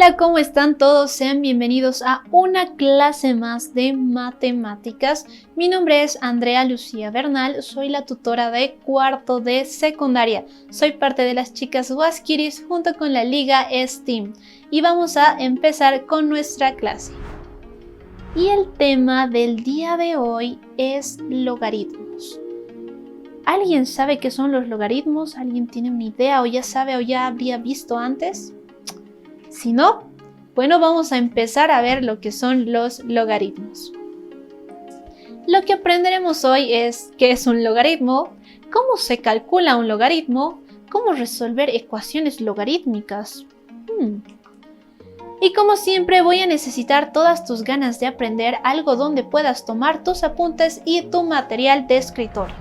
Hola, ¿cómo están todos? Sean bienvenidos a una clase más de matemáticas. Mi nombre es Andrea Lucía Bernal, soy la tutora de cuarto de secundaria. Soy parte de las chicas Huasquiris junto con la Liga STEAM y vamos a empezar con nuestra clase. Y el tema del día de hoy es logaritmos. ¿Alguien sabe qué son los logaritmos? ¿Alguien tiene una idea o ya sabe o ya habría visto antes? Si no, bueno, vamos a empezar a ver lo que son los logaritmos. Lo que aprenderemos hoy es qué es un logaritmo, cómo se calcula un logaritmo, cómo resolver ecuaciones logarítmicas. Y como siempre voy a necesitar todas tus ganas de aprender, algo donde puedas tomar tus apuntes y tu material de escritorio.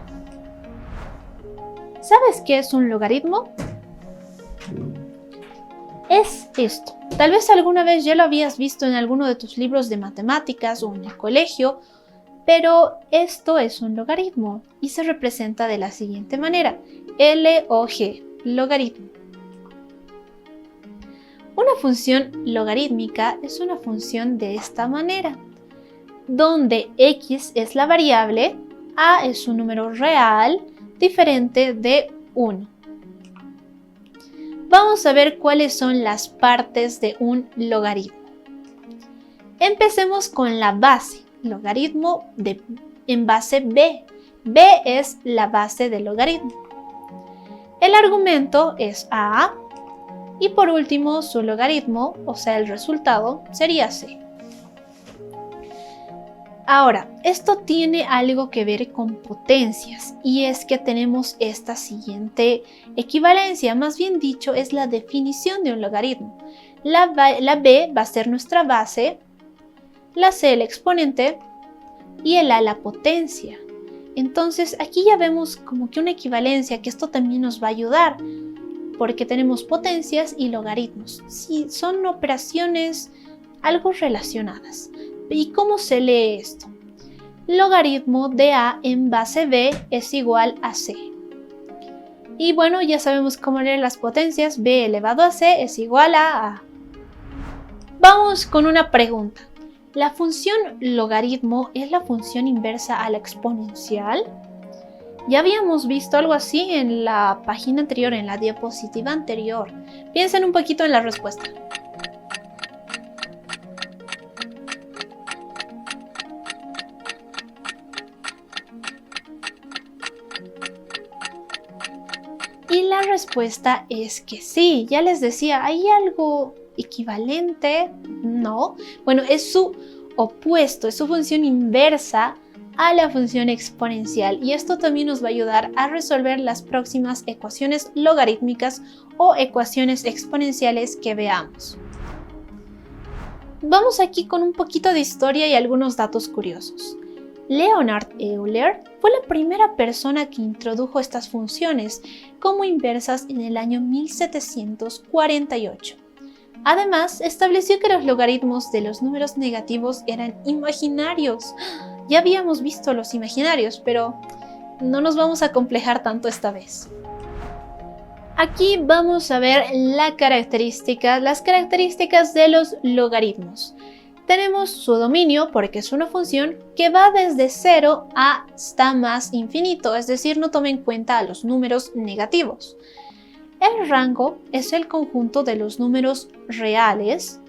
¿Sabes qué es un logaritmo? Es esto. Tal vez alguna vez ya lo habías visto en alguno de tus libros de matemáticas o en el colegio, pero esto es un logaritmo y se representa de la siguiente manera: LOG, logaritmo. Una función logarítmica es una función de esta manera, donde x es la variable, a es un número real diferente de 1. Vamos a ver cuáles son las partes de un logaritmo. Empecemos con la base, logaritmo en base b. b es la base del logaritmo. El argumento es a y por último su logaritmo, o sea el resultado, sería c. Ahora, esto tiene algo que ver con potencias y es que tenemos esta siguiente equivalencia, más bien dicho, es la definición de un logaritmo. La b va a ser nuestra base, la c el exponente y el a la potencia. Entonces aquí ya vemos como que una equivalencia, que esto también nos va a ayudar porque tenemos potencias y logaritmos. Sí, son operaciones algo relacionadas. ¿Y cómo se lee esto? Logaritmo de a en base b es igual a c. Y bueno, ya sabemos cómo leer las potencias. B elevado a c es igual a a. Vamos con una pregunta. ¿La función logaritmo es la función inversa a la exponencial? Ya habíamos visto algo así en la página anterior, en la diapositiva anterior. Piensen un poquito en la respuesta. Y la respuesta es que sí. Ya les decía, ¿hay algo equivalente? No. Bueno, es su opuesto, es su función inversa a la función exponencial. Y esto también nos va a ayudar a resolver las próximas ecuaciones logarítmicas o ecuaciones exponenciales que veamos. Vamos aquí con un poquito de historia y algunos datos curiosos. Leonhard Euler fue la primera persona que introdujo estas funciones como inversas en el año 1748. Además, estableció que los logaritmos de los números negativos eran imaginarios. Ya habíamos visto los imaginarios, pero no nos vamos a complejar tanto esta vez. Aquí vamos a ver las características de los logaritmos. Tenemos su dominio, porque es una función que va desde 0 hasta más infinito, es decir, no toma en cuenta a los números negativos. El rango es el conjunto de los números reales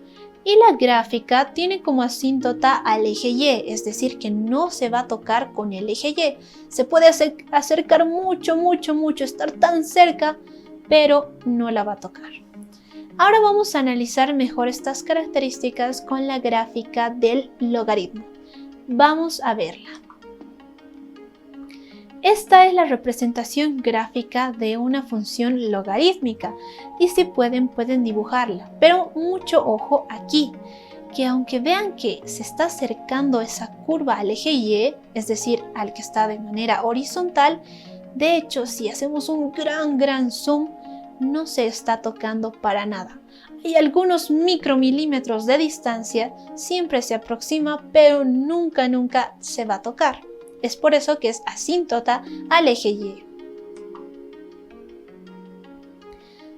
y la gráfica tiene como asíntota al eje Y, es decir, que no se va a tocar con el eje Y. Se puede acercar mucho, estar tan cerca, pero no la va a tocar. Ahora vamos a analizar mejor estas características con la gráfica del logaritmo. Vamos a verla. Esta es la representación gráfica de una función logarítmica y si pueden dibujarla, pero mucho ojo aquí, que aunque vean que se está acercando esa curva al eje Y, es decir, al que está de manera horizontal, de hecho si hacemos un gran zoom, no se está tocando para nada. Hay algunos micromilímetros de distancia, siempre se aproxima, pero nunca se va a tocar. Es por eso que es asíntota al eje Y.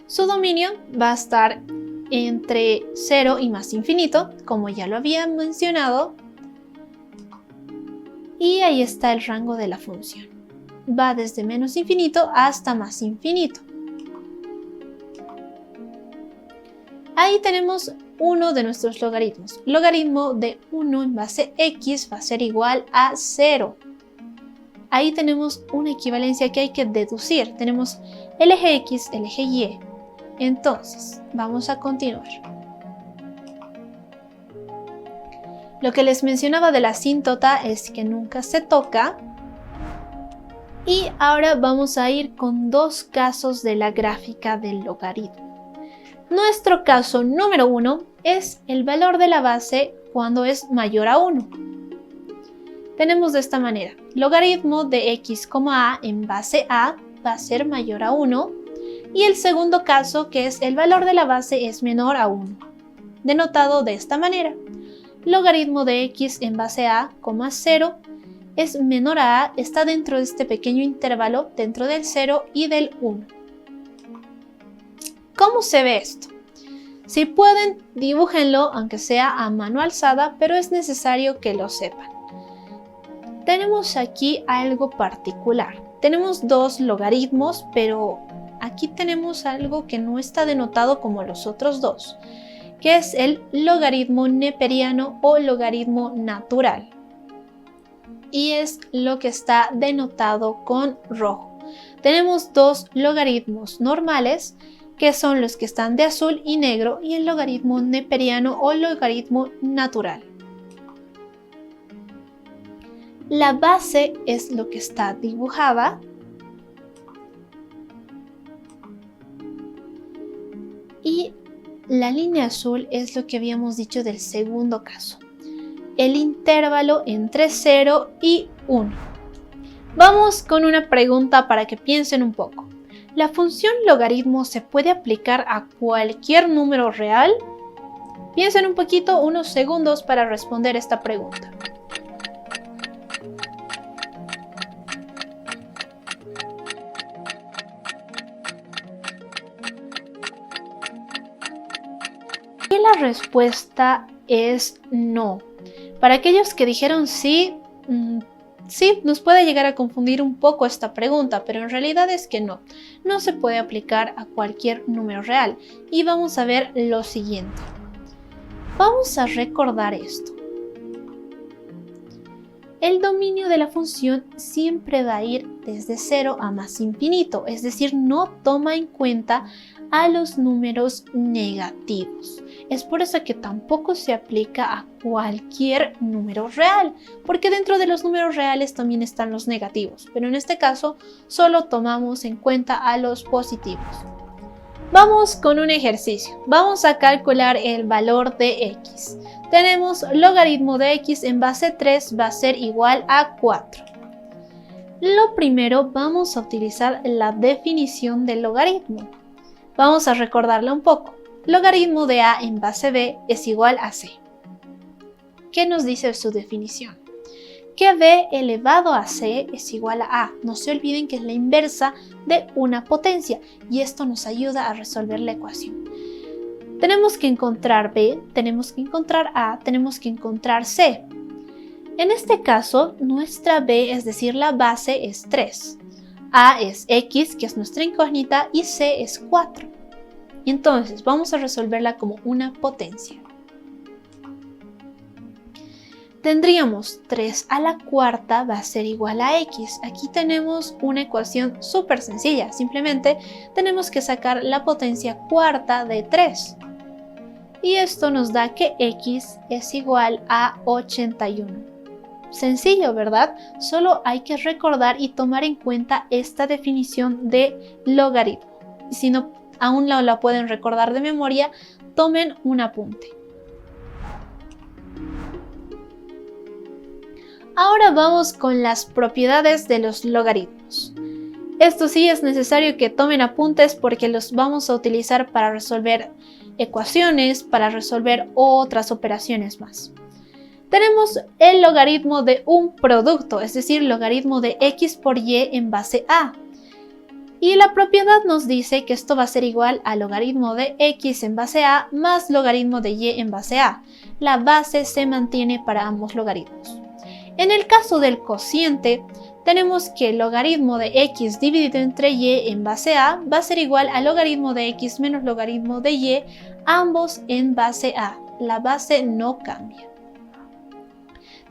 Su dominio va a estar entre 0 y más infinito, como ya lo había mencionado. Y ahí está el rango de la función. Va desde menos infinito hasta más infinito. Ahí tenemos uno de nuestros logaritmos. Logaritmo de 1 en base x va a ser igual a 0. Ahí tenemos una equivalencia que hay que deducir. Tenemos el eje x, el eje y. Entonces, vamos a continuar. Lo que les mencionaba de la asíntota es que nunca se toca. Y ahora vamos a ir con dos casos de la gráfica del logaritmo. Nuestro caso número 1 es el valor de la base cuando es mayor a 1. Tenemos de esta manera, logaritmo de x, a en base a va a ser mayor a 1 y el segundo caso, que es el valor de la base es menor a 1, denotado de esta manera, logaritmo de x en base a, 0 es menor a a, está dentro de este pequeño intervalo, dentro del 0 y del 1. ¿Cómo se ve esto? Si pueden, dibújenlo aunque sea a mano alzada, pero es necesario que lo sepan. Tenemos aquí algo particular. Tenemos dos logaritmos, pero aquí tenemos algo que no está denotado como los otros dos, que es el logaritmo neperiano o logaritmo natural. Y es lo que está denotado con rojo. Tenemos dos logaritmos normales, que son los que están de azul y negro, y el logaritmo neperiano o logaritmo natural. La base es lo que está dibujada y la línea azul es lo que habíamos dicho del segundo caso, el intervalo entre 0 y 1. Vamos con una pregunta para que piensen un poco. ¿La función logaritmo se puede aplicar a cualquier número real? Piensen un poquito, unos segundos para responder esta pregunta. Y la respuesta es no. Para aquellos que dijeron sí, sí, nos puede llegar a confundir un poco esta pregunta, pero en realidad es que no se puede aplicar a cualquier número real. Y vamos a ver lo siguiente. Vamos a recordar esto. El dominio de la función siempre va a ir desde 0 a más infinito, es decir, no toma en cuenta a los números negativos. Es por eso que tampoco se aplica a cualquier número real, porque dentro de los números reales también están los negativos, pero en este caso solo tomamos en cuenta a los positivos. Vamos con un ejercicio. Vamos a calcular el valor de x. Tenemos logaritmo de x en base 3 va a ser igual a 4. Lo primero, vamos a utilizar la definición del logaritmo. Vamos a recordarla un poco. Logaritmo de a en base b es igual a c. ¿Qué nos dice su definición? Que b elevado a c es igual a a. No se olviden que es la inversa de una potencia y esto nos ayuda a resolver la ecuación. Tenemos que encontrar b, tenemos que encontrar a, tenemos que encontrar c. En este caso, nuestra b, es decir, la base es 3. A es x, que es nuestra incógnita, y c es 4. Entonces, vamos a resolverla como una potencia. Tendríamos 3 a la cuarta va a ser igual a x. Aquí tenemos una ecuación súper sencilla. Simplemente tenemos que sacar la potencia cuarta de 3. Y esto nos da que x es igual a 81. Sencillo, ¿verdad? Solo hay que recordar y tomar en cuenta esta definición de logaritmo. Y si no, aún no la pueden recordar de memoria, tomen un apunte. Ahora vamos con las propiedades de los logaritmos. Esto sí es necesario que tomen apuntes porque los vamos a utilizar para resolver ecuaciones, para resolver otras operaciones más. Tenemos el logaritmo de un producto, es decir, logaritmo de x por y en base a. Y la propiedad nos dice que esto va a ser igual al logaritmo de x en base a más logaritmo de y en base a. La base se mantiene para ambos logaritmos. En el caso del cociente, tenemos que el logaritmo de x dividido entre y en base a va a ser igual al logaritmo de x menos logaritmo de y, ambos en base a. La base no cambia.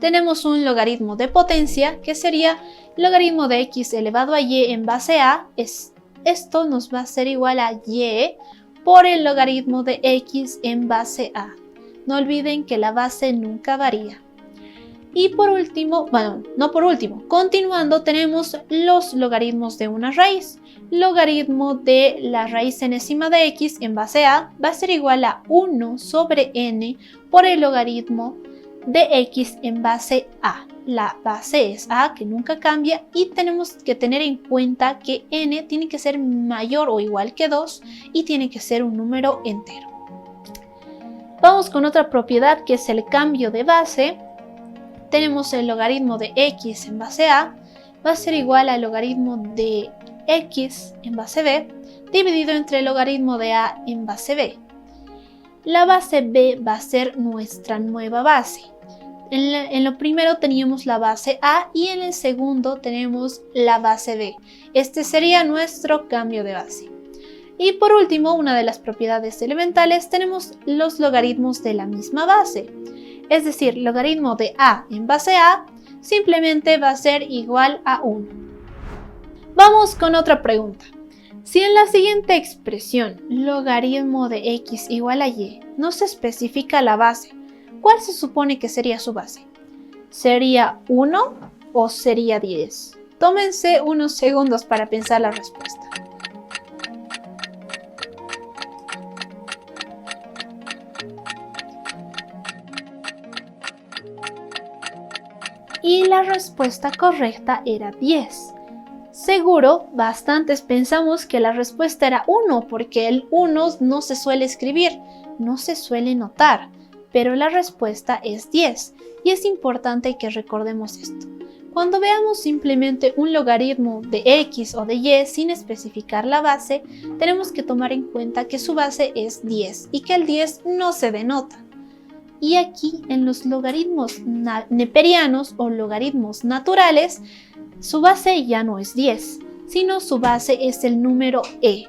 Tenemos un logaritmo de potencia que sería logaritmo de x elevado a y en base a. Esto nos va a ser igual a y por el logaritmo de x en base a. No olviden que la base nunca varía. Y por último, bueno, no por último, continuando tenemos los logaritmos de una raíz. Logaritmo de la raíz enésima de x en base a va a ser igual a 1 sobre n por el logaritmo de x en base a. La base es a, que nunca cambia, y tenemos que tener en cuenta que n tiene que ser mayor o igual que 2 y tiene que ser un número entero. Vamos con otra propiedad que es el cambio de base. Tenemos el logaritmo de x en base a va a ser igual al logaritmo de x en base b dividido entre el logaritmo de a en base b. La base b va a ser nuestra nueva base. En lo primero teníamos la base a y en el segundo tenemos la base b. Este sería nuestro cambio de base. Y por último, una de las propiedades elementales, tenemos los logaritmos de la misma base. Es decir, logaritmo de a en base a simplemente va a ser igual a 1. Vamos con otra pregunta. Si en la siguiente expresión, logaritmo de x igual a y, no se especifica la base, ¿cuál se supone que sería su base? ¿Sería 1 o sería 10? Tómense unos segundos para pensar la respuesta. Y la respuesta correcta era 10. Seguro, bastantes pensamos que la respuesta era 1 porque el 1 no se suele escribir, no se suele notar, pero la respuesta es 10 y es importante que recordemos esto. Cuando veamos simplemente un logaritmo de x o de y sin especificar la base, tenemos que tomar en cuenta que su base es 10 y que el 10 no se denota. Y aquí en los logaritmos neperianos o logaritmos naturales, su base ya no es 10, sino su base es el número e.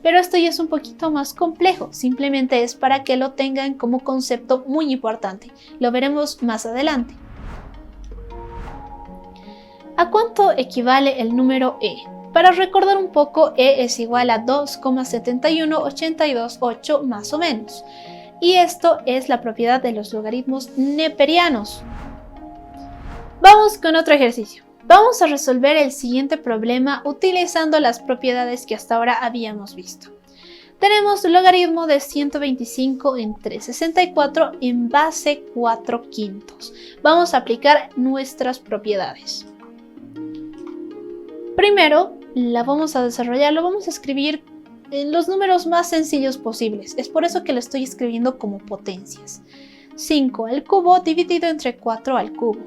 Pero esto ya es un poquito más complejo, simplemente es para que lo tengan como concepto muy importante. Lo veremos más adelante. ¿A cuánto equivale el número e? Para recordar un poco, e es igual a 2,71828 más o menos. Y esto es la propiedad de los logaritmos neperianos. Vamos con otro ejercicio. Vamos a resolver el siguiente problema utilizando las propiedades que hasta ahora habíamos visto. Tenemos el logaritmo de 125 entre 64 en base 4/5. Vamos a aplicar nuestras propiedades. Primero, la vamos a desarrollar, lo vamos a escribir en los números más sencillos posibles. Es por eso que lo estoy escribiendo como potencias. 5 al cubo dividido entre 4 al cubo.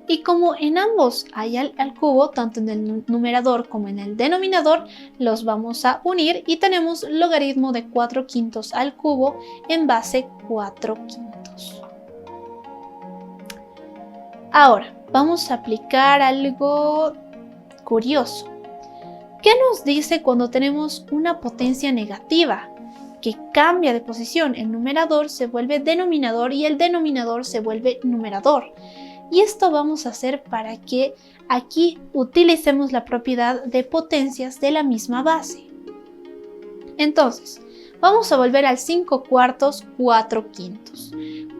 Y como en ambos hay al cubo, tanto en el numerador como en el denominador, los vamos a unir y tenemos logaritmo de 4/5 al cubo en base 4/5. Ahora, vamos a aplicar algo curioso. ¿Qué nos dice cuando tenemos una potencia negativa que cambia de posición? El numerador se vuelve denominador y el denominador se vuelve numerador. Y esto vamos a hacer para que aquí utilicemos la propiedad de potencias de la misma base. Entonces, vamos a volver al 5/4, 4/5.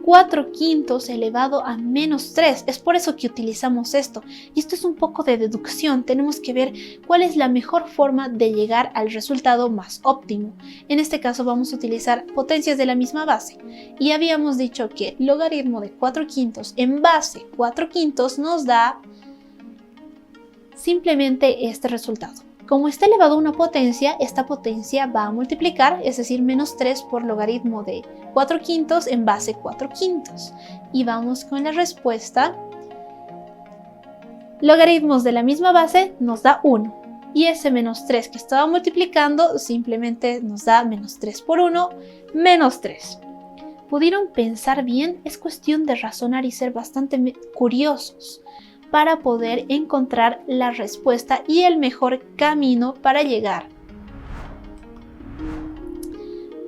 4/5 elevado a menos 3. Es por eso que utilizamos esto. Y esto es un poco de deducción. Tenemos que ver cuál es la mejor forma de llegar al resultado más óptimo. En este caso vamos a utilizar potencias de la misma base. Y habíamos dicho que logaritmo de 4/5 en base 4/5 nos da simplemente este resultado. Como está elevado a una potencia, esta potencia va a multiplicar, es decir, menos 3 por logaritmo de 4/5 en base 4/5. Y vamos con la respuesta. Logaritmos de la misma base nos da 1. Y ese menos 3 que estaba multiplicando simplemente nos da menos 3 por 1, menos 3. ¿Pudieron pensar bien? Es cuestión de razonar y ser bastante curiosos para poder encontrar la respuesta y el mejor camino para llegar.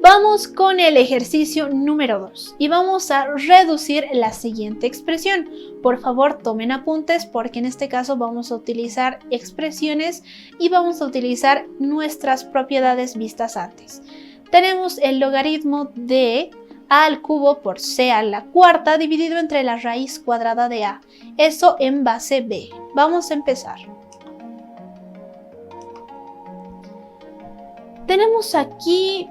Vamos con el ejercicio número 2 y vamos a reducir la siguiente expresión. Por favor, tomen apuntes porque en este caso vamos a utilizar expresiones y vamos a utilizar nuestras propiedades vistas antes. Tenemos el logaritmo de a al cubo por c a la cuarta dividido entre la raíz cuadrada de a. Eso en base b. Vamos a empezar. Tenemos aquí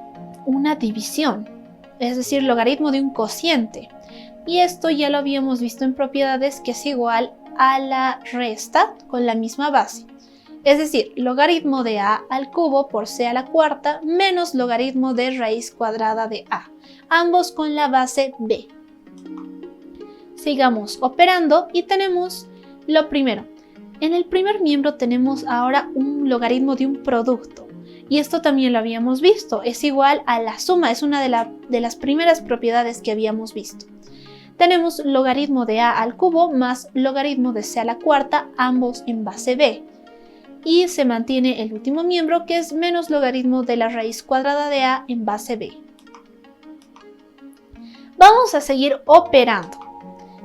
una división, es decir, logaritmo de un cociente. Y esto ya lo habíamos visto en propiedades, que es igual a la resta con la misma base. Es decir, logaritmo de a al cubo por c a la cuarta menos logaritmo de raíz cuadrada de a, ambos con la base b. Sigamos operando y tenemos lo primero. En el primer miembro tenemos ahora un logaritmo de un producto. Y esto también lo habíamos visto, es igual a la suma, es una de las primeras propiedades que habíamos visto. Tenemos logaritmo de a al cubo más logaritmo de c a la cuarta, ambos en base b. Y se mantiene el último miembro, que es menos logaritmo de la raíz cuadrada de a en base b. Vamos a seguir operando.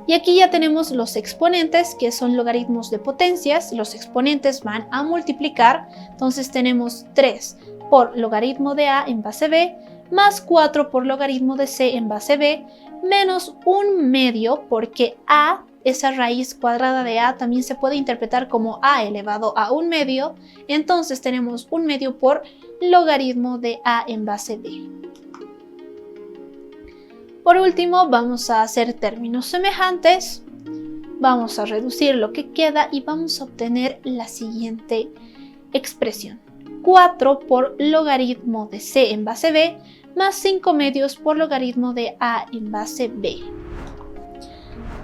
Y aquí ya tenemos los exponentes, que son logaritmos de potencias. Los exponentes van a multiplicar. Entonces tenemos 3 por logaritmo de a en base b, más 4 por logaritmo de c en base b, menos 1/2, porque a, esa raíz cuadrada de a, también se puede interpretar como a elevado a 1/2. Entonces tenemos 1/2 por logaritmo de a en base b. Por último, vamos a hacer términos semejantes, vamos a reducir lo que queda y vamos a obtener la siguiente expresión. 4 por logaritmo de c en base b más 5/2 por logaritmo de a en base b.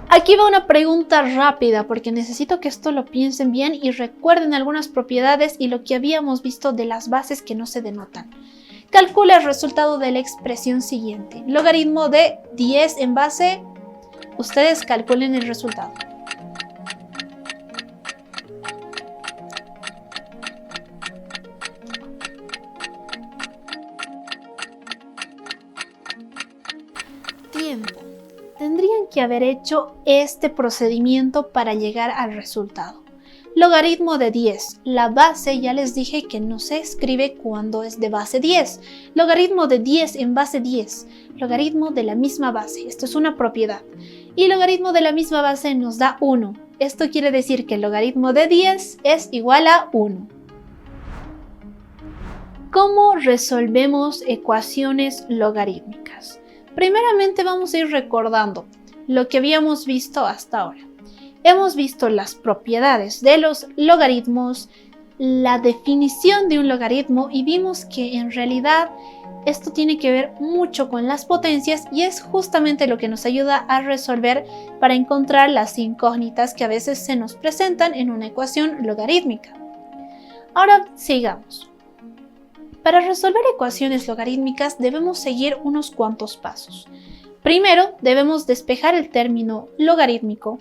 Aquí va una pregunta rápida porque necesito que esto lo piensen bien y recuerden algunas propiedades y lo que habíamos visto de las bases que no se denotan. Calcula el resultado de la expresión siguiente. Logaritmo de 10 en base, ustedes calculen el resultado. Tiempo. Tendrían que haber hecho este procedimiento para llegar al resultado. Logaritmo de 10. La base ya les dije que no se escribe cuando es de base 10. Logaritmo de 10 en base 10. Logaritmo de la misma base. Esto es una propiedad. Y logaritmo de la misma base nos da 1. Esto quiere decir que el logaritmo de 10 es igual a 1. ¿Cómo resolvemos ecuaciones logarítmicas? Primeramente vamos a ir recordando lo que habíamos visto hasta ahora. Hemos visto las propiedades de los logaritmos, la definición de un logaritmo y vimos que en realidad esto tiene que ver mucho con las potencias y es justamente lo que nos ayuda a resolver para encontrar las incógnitas que a veces se nos presentan en una ecuación logarítmica. Ahora sigamos. Para resolver ecuaciones logarítmicas debemos seguir unos cuantos pasos. Primero, debemos despejar el término logarítmico.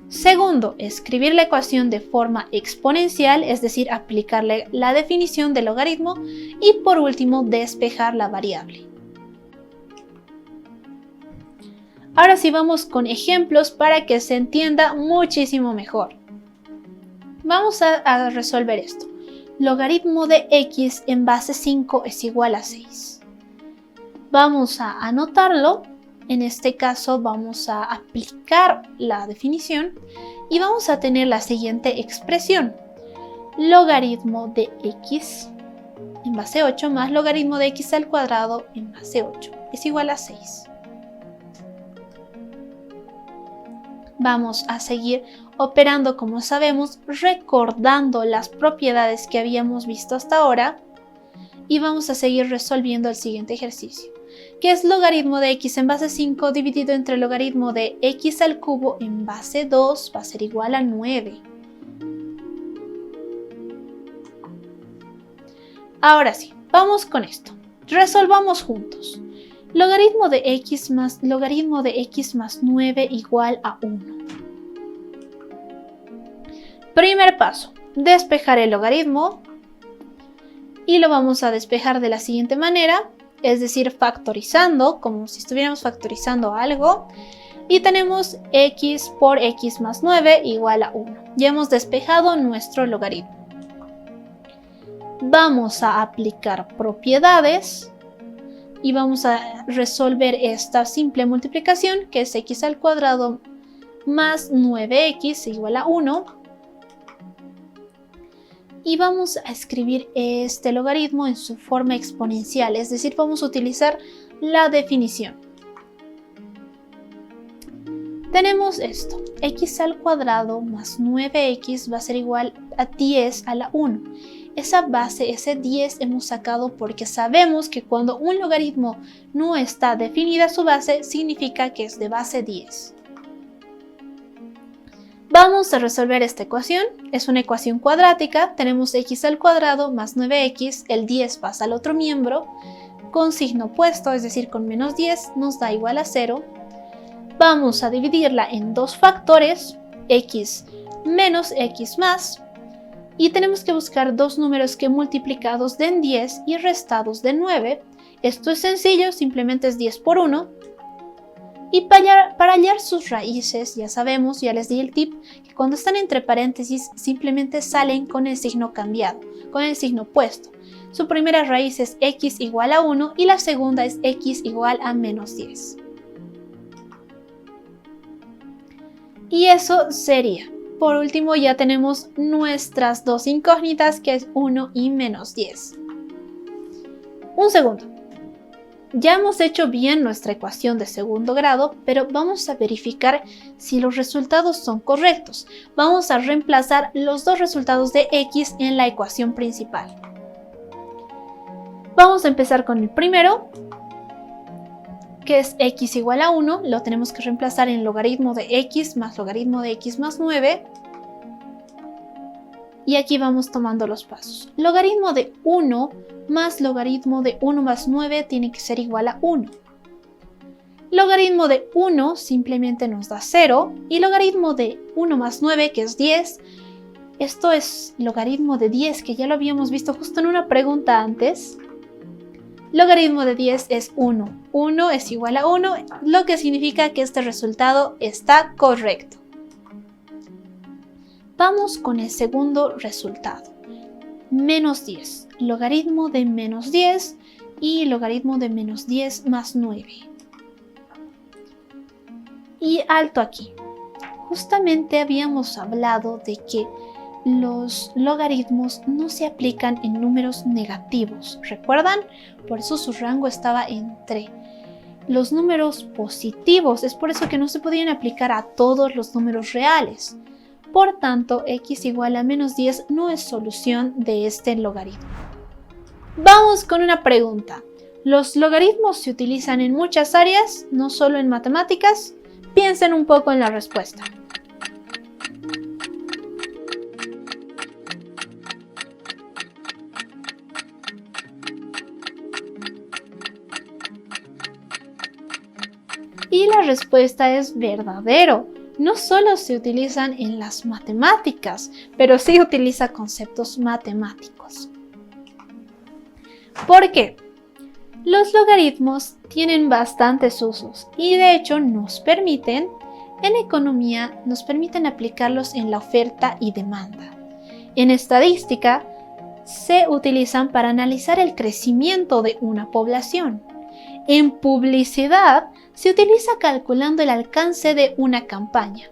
Segundo, escribir la ecuación de forma exponencial, es decir, aplicarle la definición del logaritmo. Y por último, despejar la variable. Ahora sí vamos con ejemplos para que se entienda muchísimo mejor. Vamos a resolver esto. Logaritmo de x en base 5 es igual a 6. Vamos a anotarlo. En este caso vamos a aplicar la definición y vamos a tener la siguiente expresión. Logaritmo de x en base 8 más logaritmo de x al cuadrado en base 8 es igual a 6. Vamos a seguir operando como sabemos, recordando las propiedades que habíamos visto hasta ahora y vamos a seguir resolviendo el siguiente ejercicio, que es logaritmo de x en base 5 dividido entre logaritmo de x al cubo en base 2 va a ser igual a 9. Ahora sí, vamos con esto. Resolvamos juntos. Logaritmo de x más 9 igual a 1. Primer paso, despejar el logaritmo y lo vamos a despejar de la siguiente manera, es decir, factorizando, como si estuviéramos factorizando algo, y tenemos x por x más 9 igual a 1. Ya hemos despejado nuestro logaritmo. Vamos a aplicar propiedades y vamos a resolver esta simple multiplicación, que es x al cuadrado más 9x igual a 1. Y vamos a escribir este logaritmo en su forma exponencial, es decir, vamos a utilizar la definición. Tenemos esto, x al cuadrado más 9x va a ser igual a 10 a la 1. Esa base, ese 10 hemos sacado porque sabemos que cuando un logaritmo no está definida su base, significa que es de base 10. Vamos a resolver esta ecuación, es una ecuación cuadrática, tenemos x al cuadrado más 9x, el 10 pasa al otro miembro, con signo opuesto, es decir, con menos 10 nos da igual a 0. Vamos a dividirla en dos factores, x menos x más, y tenemos que buscar dos números que multiplicados den 10 y restados de 9. Esto es sencillo, simplemente es 10 por 1. Y para hallar sus raíces, ya sabemos, ya les di el tip, que cuando están entre paréntesis simplemente salen con el signo cambiado, con el signo opuesto. Su primera raíz es x igual a 1 y la segunda es x igual a menos 10. Y eso sería. Por último, ya tenemos nuestras dos incógnitas, que es 1 y menos 10. Un segundo. Ya hemos hecho bien nuestra ecuación de segundo grado, pero vamos a verificar si los resultados son correctos. Vamos a reemplazar los dos resultados de x en la ecuación principal. Vamos a empezar con el primero, que es x igual a 1, lo tenemos que reemplazar en logaritmo de x más logaritmo de x más 9. Y aquí vamos tomando los pasos. Logaritmo de 1 más logaritmo de 1 más 9 tiene que ser igual a 1. Logaritmo de 1 simplemente nos da 0. Y logaritmo de 1 más 9, que es 10, esto es logaritmo de 10, que ya lo habíamos visto justo en una pregunta antes. Logaritmo de 10 es 1. 1 es igual a 1, lo que significa que este resultado está correcto. Vamos con el segundo resultado. Menos 10. Logaritmo de menos 10 y logaritmo de menos 10 más 9. Y alto aquí. Justamente habíamos hablado de que los logaritmos no se aplican en números negativos, ¿recuerdan? Por eso su rango estaba entre los números positivos, es por eso que no se podían aplicar a todos los números reales. Por tanto, x igual a menos 10 no es solución de este logaritmo. Vamos con una pregunta. ¿Los logaritmos se utilizan en muchas áreas, no solo en matemáticas? Piensen un poco en la respuesta. Y la respuesta es verdadero. No solo se utilizan en las matemáticas, pero sí utiliza conceptos matemáticos. ¿Por qué? Los logaritmos tienen bastantes usos y de hecho en economía nos permiten aplicarlos en la oferta y demanda. En estadística se utilizan para analizar el crecimiento de una población. En publicidad se utiliza calculando el alcance de una campaña.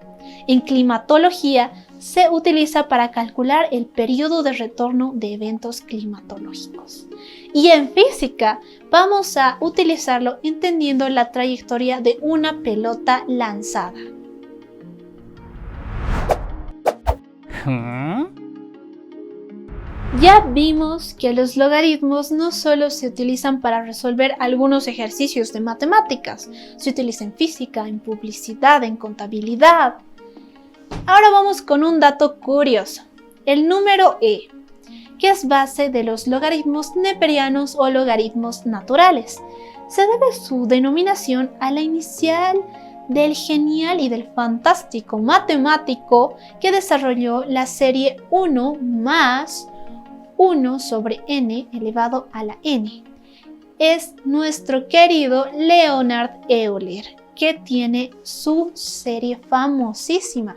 En climatología se utiliza para calcular el periodo de retorno de eventos climatológicos. Y en física vamos a utilizarlo entendiendo la trayectoria de una pelota lanzada. Ya vimos que los logaritmos no solo se utilizan para resolver algunos ejercicios de matemáticas, se utilizan en física, en publicidad, en contabilidad. Ahora vamos con un dato curioso, el número e. que es base de los logaritmos neperianos o logaritmos naturales. Se debe su denominación a la inicial del genial y del fantástico matemático que desarrolló la serie 1 más 1 sobre n elevado a la n. Es nuestro querido Leonhard Euler, que tiene su serie famosísima.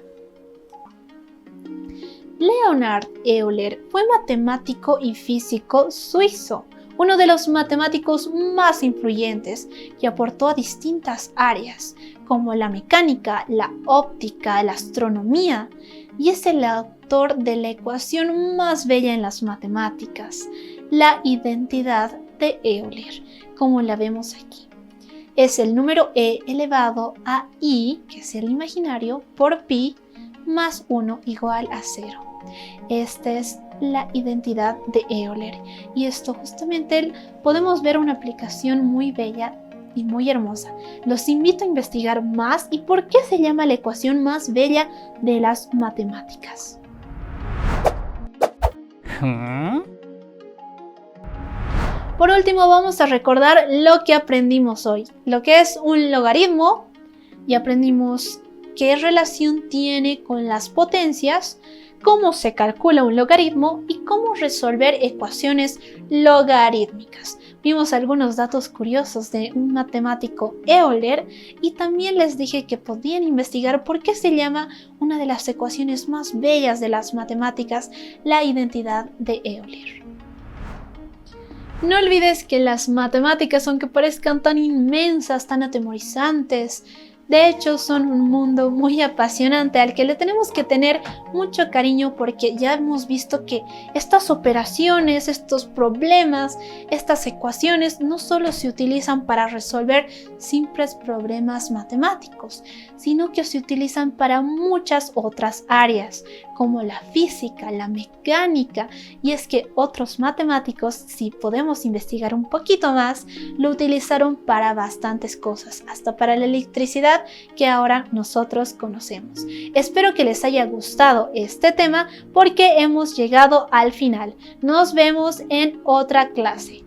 Leonhard Euler fue matemático y físico suizo, uno de los matemáticos más influyentes que aportó a distintas áreas, como la mecánica, la óptica, la astronomía, y es el autor de la ecuación más bella en las matemáticas, la identidad de Euler, como la vemos aquí. Es el número e elevado a i, que es el imaginario, por pi más 1 igual a 0. Esta es la identidad de Euler, y esto justamente podemos ver una aplicación muy bella y muy hermosa. Los invito a investigar más y por qué se llama la ecuación más bella de las matemáticas. Por último, vamos a recordar lo que aprendimos hoy, lo que es un logaritmo, y aprendimos qué relación tiene con las potencias, cómo se calcula un logaritmo y cómo resolver ecuaciones logarítmicas. Vimos algunos datos curiosos de un matemático Euler y también les dije que podían investigar por qué se llama una de las ecuaciones más bellas de las matemáticas la identidad de Euler. No olvides que las matemáticas, aunque parezcan tan inmensas, tan atemorizantes, de hecho, son un mundo muy apasionante al que le tenemos que tener mucho cariño, porque ya hemos visto que estas operaciones, estos problemas, estas ecuaciones no solo se utilizan para resolver simples problemas matemáticos, sino que se utilizan para muchas otras áreas, como la física, la mecánica, y es que otros matemáticos, si podemos investigar un poquito más, lo utilizaron para bastantes cosas, hasta para la electricidad que ahora nosotros conocemos. Espero que les haya gustado este tema porque hemos llegado al final. Nos vemos en otra clase.